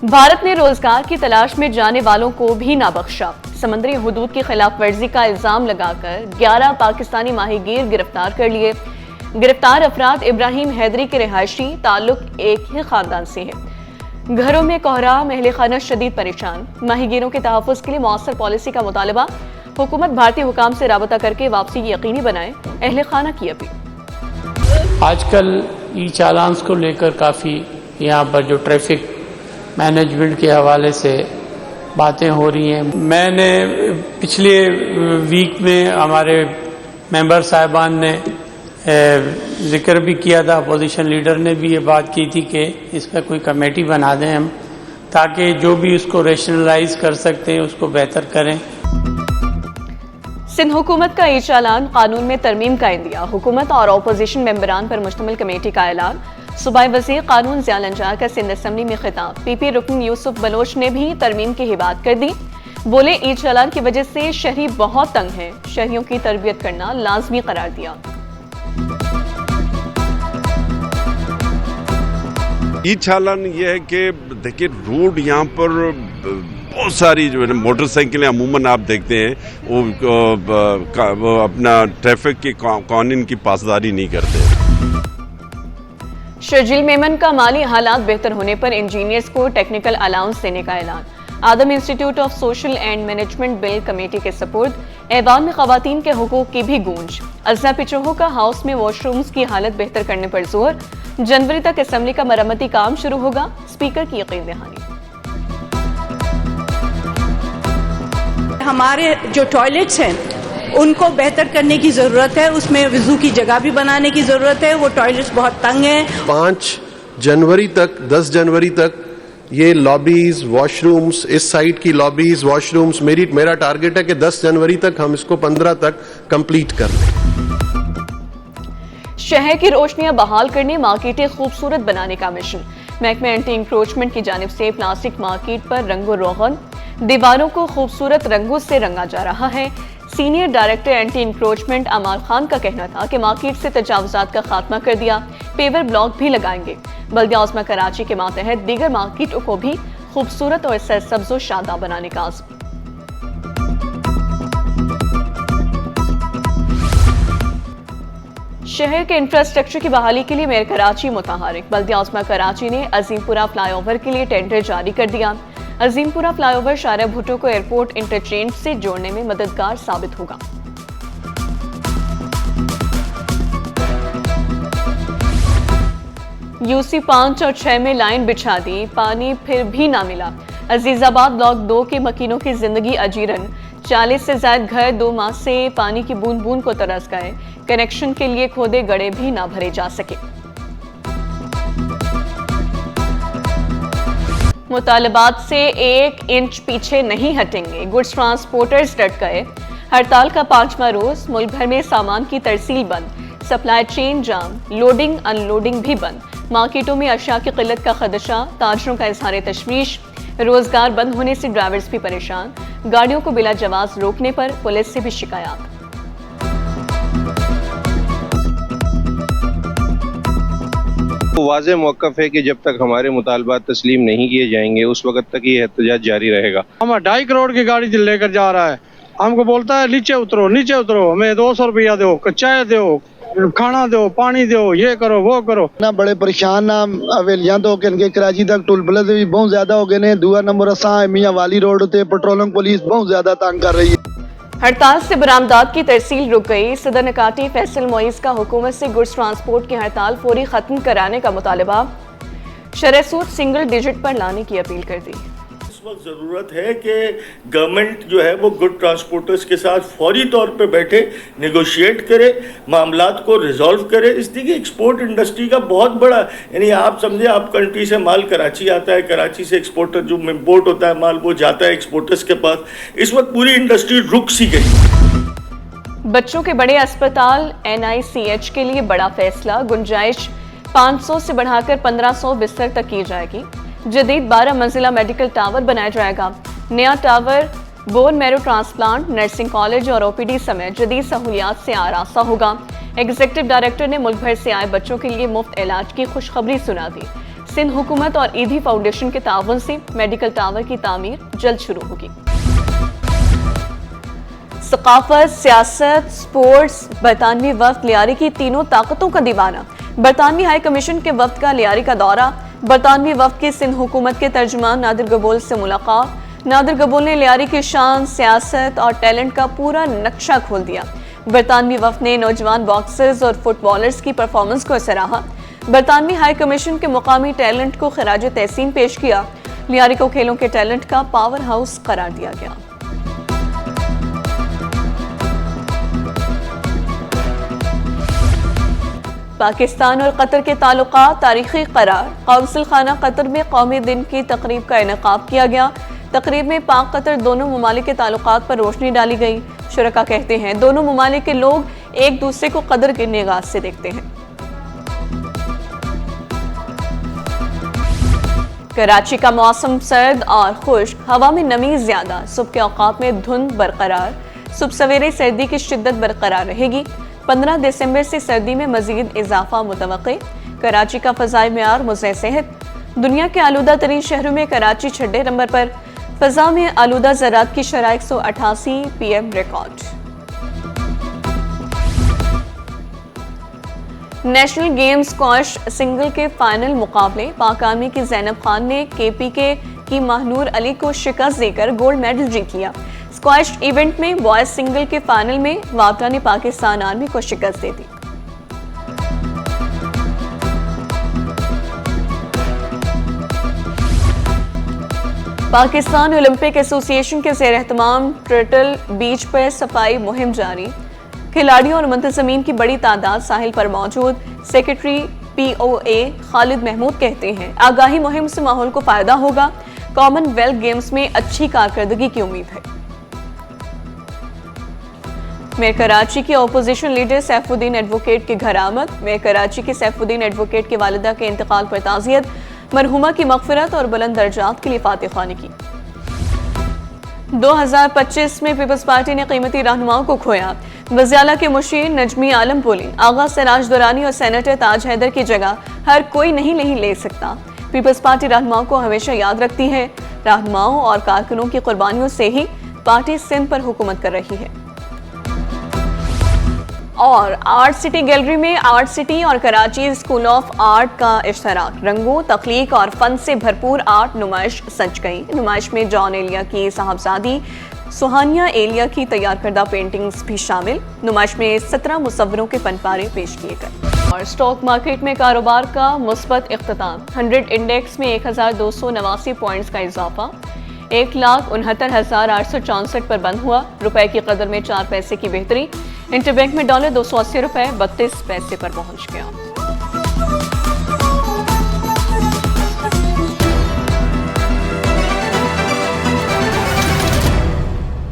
भारत ने रोजगार की तलाश में जाने वालों को भी ना बख्शा। समुद्री हुदूद की खिलाफ वर्जी का इल्जाम लगाकर 11 पाकिस्तानी माहीगीर गिरफ्तार कर लिए। गिरफ्तार अफराद इब्राहिम हैदरी के रिहायशी ताल्लुक एक ही खानदान से हैं। घरों में कोहराम, अहले खाना शदीद परेशान। माहीगीरों के तहफ़्फ़ुज़ के लिए मौसर पॉलिसी का मुतालबा। हुकूमत भारतीय हुकाम से राबता करके वापसी यकीनी बनाए, अहले खाना की अपील। आजकल ई चालान्स को लेकर काफ़ी यहाँ पर जो ट्रैफिक मैनेजमेंट के हवाले से बातें हो रही हैं। मैंने पिछले वीक में हमारे मेंबर साहिबान ने जिक्र भी किया था, अपोजिशन लीडर ने भी ये बात की थी कि इस पर कोई कमेटी बना दें हम, ताकि जो भी उसको रेशनलाइज कर सकते हैं उसको बेहतर करें। सिंध हुकूमत का ई चालान कानून में तरमीम का इंदिया। हुकूमत और अपोजिशन मेंबरान पर मुश्तमिल कमेटी का ऐलान। सूबाई वज़ीर कानून ज़िया लंजा का सिंध असम्बली में खिताब। पीपी रुकन यूसुफ बलोच ने भी तरमीम की ही बात कर दी। बोले, ई चालान की वजह से शहरी बहुत तंग हैं, शहरियों की तरबियत करना लाजमी करार दिया। ई चालान ये है कि देखिए रोड यहाँ पर बहुत सारी जो है ना मोटरसाइकिलें अमूमन आप देखते हैं वो अपना ट्रैफिक के कानून की पासदारी नहीं करते। शर्जील मेमन का माली हालात बेहतर होने पर इंजीनियर्स को टेक्निकल अलाउंस देने का ऐलान। Adam Institute of social and management bill committee के सपोर्ट। ऐवान में खवातीन के हुकूक की भी गूंज। अज़ना पिचोहो का हाउस में वॉशरूम्स की हालत बेहतर करने पर जोर। जनवरी तक असम्बली का मरम्मती काम शुरू होगा, स्पीकर की यकीन दहानी। हमारे जो टॉयलेट्स हैं उनको बेहतर करने की जरूरत है, उसमें वजू की जगह भी बनाने की जरूरत है। वो टॉयलेट्स बहुत तंग हैं। 5 जनवरी तक 10 जनवरी तक ये लॉबीज, वॉशरूम्स, इस साइड की लॉबीज, वॉशरूम्स, मेरा टारगेट है कि 10 जनवरी तक हम इसको 15 तक कंप्लीट कर लें। शहर की रोशनियां बहाल करने, मार्केटें खूबसूरत बनाने का मिशन। महकमा एंटी इंक्रोचमेंट की जानिब से प्लास्टिक मार्केट पर रंगो रोगन। दीवारों को खूबसूरत रंगों से रंगा जा रहा है। सीनियर डायरेक्टर एंटी इंक्रोचमेंट अमाल खान का कहना था कि मार्केट से तजावुजात का खात्मा कर दिया, पेवर ब्लॉक भी लगाएंगे। बल्दिया उस्मा कराची के मातहत दीगर मार्केटों को भी खूबसूरत और सरसब्ज व शानदार बनाने का आज़म। शहर के इंफ्रास्ट्रक्चर की बहाली के लिए मेयर कराची मुतहरिक। बल्दिया उस्मा कराची ने अजीमपुरा फ्लाईओवर के लिए टेंडर जारी कर दिया। अजीमपुरा फ्लाईओवर शारा भुट्टो को एयरपोर्ट इंटरचेंज से जोड़ने में मददगार साबित होगा। यूसी 5 और 6 में लाइन बिछा दी, पानी फिर भी ना मिला। अजीजाबाद ब्लॉक 2 के मकीनों की जिंदगी अजीरन। 40 से ज्यादा घर 2 माह से पानी की बूंद बूंद को तरस गए। कनेक्शन के लिए खोदे गड्ढे भी ना भरे जा सके। मुतालबात से 1 इंच पीछे नहीं हटेंगे, गुड्स ट्रांसपोर्टर्स डट गए। हड़ताल का 5वां रोज। मुल्क भर में सामान की तरसील बंद, सप्लाई चेन जाम, लोडिंग अनलोडिंग भी बंद। मार्केटों में अशिया की किल्लत का खदशा, ताजरों का इजहार तशवीश। रोजगार बंद होने से ड्राइवर्स भी परेशान। गाड़ियों को बिला जवाज रोकने पर पुलिस से भी शिकायत। वाज़े मौक़िफ़ है कि जब तक हमारे मुतालबात तस्लीम नहीं किए जाएंगे उस वक्त तक ये एहतजाज जारी रहेगा। हम 2.5 करोड़ की गाड़ी लेकर जा रहा है, हमको बोलता है नीचे उतरो, हमें 200 रुपया दो, चाय दो, खाना दो, पानी दो, ये करो वो करो। ना बड़े परेशान ना अवेलियां तो के कराची तक टोल प्लाजा भी बहुत ज्यादा हो गए ने। दूसरा नंबर असा मियां वाली रोड उते पेट्रोलिंग पुलिस बहुत ज्यादा तंग कर रही है। हड़ताल से बरामदात की तरसील रुक गई। सदर नकाटी फैसल मोइज का हुकूमत से गुड्स ट्रांसपोर्ट की हड़ताल फौरी खत्म कराने का मुतालबा। शरह सूद सिंगल डिजिट पर लाने की अपील कर दी। इस वक्त ज़रूरत है कि गवर्नमेंट जो है वो गुड ट्रांसपोर्टर्स के साथ फौरी तौर पे बैठे, नेगोशिएट करे, मामलात को रिजॉल्व करे। इस देखिए एक्सपोर्ट इंडस्ट्री का बहुत बड़ा, यानी आप समझे आप कंट्री से माल कराची आता है, कराची से एक्सपोर्टर जो इम्पोर्ट होता है माल वो जाता है एक्सपोर्टर्स के पास। इस वक्त पूरी इंडस्ट्री रुक सी गई। बच्चों के बड़े अस्पताल NICH के लिए बड़ा फैसला। गुंजाइश 500 से बढ़ाकर 1500 बिस्तर तक की जाएगी। जदीद 12 मंजिला मेडिकल टावर बनाया जाएगा। नया tower bone marrow transplant, nursing college और OPD समेत जदीद सहूलियात से आरास्ता होगा। एग्जीक्यूटिव डायरेक्टर ने मुल्क भर से आए बच्चों के लिए मुफ्त इलाज की खुशखबरी सुना दी। सिंध हुकूमत और ईदी फाउंडेशन के ताउन से मेडिकल टावर की तामीर जल्द शुरू होगी। सकाफत, सियासत, स्पोर्ट्स, बरतानवी वफ्द लियारी की तीनों ताकतों का दीवाना। बरतानवी हाई कमीशन के वफ्द का लियारी का दौरा। बरतानवी वफ्द की सिंध हुकूमत के तर्जुमान नादिर गबोल से मुलाकात। नादिर गबोल ने लियारी की शान, सियासत और टैलेंट का पूरा नक्शा खोल दिया। बरतानवी वफ्द ने नौजवान बॉक्सर्स और फुटबॉलर्स की परफॉर्मेंस को सराहा। बरतानवी हाई कमीशन के मुकामी टैलेंट को खराज तहसीन पेश किया। लियारी को खेलों के टैलेंट का पावर हाउस करार दिया गया। पाकिस्तान और कतर के ताल्लुकात तारीखी करार। कौंसिल खाना कतर में कौमी दिन की तकरीब का इनेकाब किया गया। तकरीब में पाक कतर दोनों ममालिक के ताल्लुकात पर रोशनी डाली गई। शुरका कहते हैं दोनों ममालिक के लोग एक दूसरे को कदर की निगाह से देखते हैं। कराची का मौसम सर्द और खुश्क, हवा में नमी ज्यादा, सुबह के औकात में धुंध बरकरार। सुबह सवेरे सर्दी की शिद्दत बरकरार रहेगी। 15 दिसंबर से सर्दी में मजीद इजाफा मुतवक्के। कराची का फ़ज़ाई मेयार मुज़े सेहत। दुनिया के आलूदा तरीन शहरों में कराची 6 नंबर पर। फ़ज़ा में आलूदा ज़रात की शरह 188 PM record. National games squash single के फाइनल मुकाबले। पाक आर्मी की ज़ैनब खान ने KPK की महनूर अली को शिकस्त देकर गोल्ड मेडल जीत लिया। स्क्वॉश इवेंट में बॉयज सिंगल के फाइनल में वावटा ने पाकिस्तान आर्मी को शिकस्त दे दी। पाकिस्तान ओलंपिक एसोसिएशन के ज़ेर एहतमाम टर्टल बीच पर सफाई मुहिम जारी। खिलाड़ियों और मुंतज़मीन की बड़ी तादाद साहिल पर मौजूद। सेक्रेटरी POA खालिद महमूद कहते हैं आगाही मुहिम से माहौल को फायदा होगा। कॉमनवेल्थ गेम्स में अच्छी कारकर्दगी की उम्मीद है। मेयर कराची की अपोजिशन लीडर सैफुद्दीन एडवोकेट के घर आमद। मेयर कराची के सैफुद्दीन एडवोकेट के वालिदा के इंतकाल पर ताज़ियत। मरहुमा की मग़फ़िरत और बुलंद दर्जात के लिए फातिह ख़्वानी की। 2025 में पीपल्स पार्टी ने कीमती रहनुमाओं को खोया। वज़ियाला के मुशीर नजमी आलम बोली आगा सिराज दुरानी और सेनेटर ताज हैदर की जगह हर कोई नहीं ले सकता। पीपल्स पार्टी रहनुमाओं को हमेशा याद रखती है। रहनुमाओं और कारकुनों की कुर्बानियों से ही पार्टी सिंध पर हुकूमत कर रही है। और आर्ट सिटी गैलरी में आर्ट सिटी और कराची स्कूल ऑफ आर्ट का इश्तराक। रंगों, तख्लीक और फन से भरपूर आर्ट नुमाइश सज गई। नुमाइश में जॉन एलिया की साहबजादी सुहानिया एलिया की तैयार करदा पेंटिंग्स भी शामिल। नुमाइश में 17 मुसव्वरों के फनपारे पेश किए गए। और स्टॉक मार्केट में कारोबार का मुस्बत इख्तिताम। 100 इंडेक्स में 1289 पॉइंट्स का इजाफा। 1,69,864 पर बंद हुआ। रुपए की कदर में 4 पैसे की बेहतरी। इंटरबैंक में $280 32 पैसे पर पहुंच गया।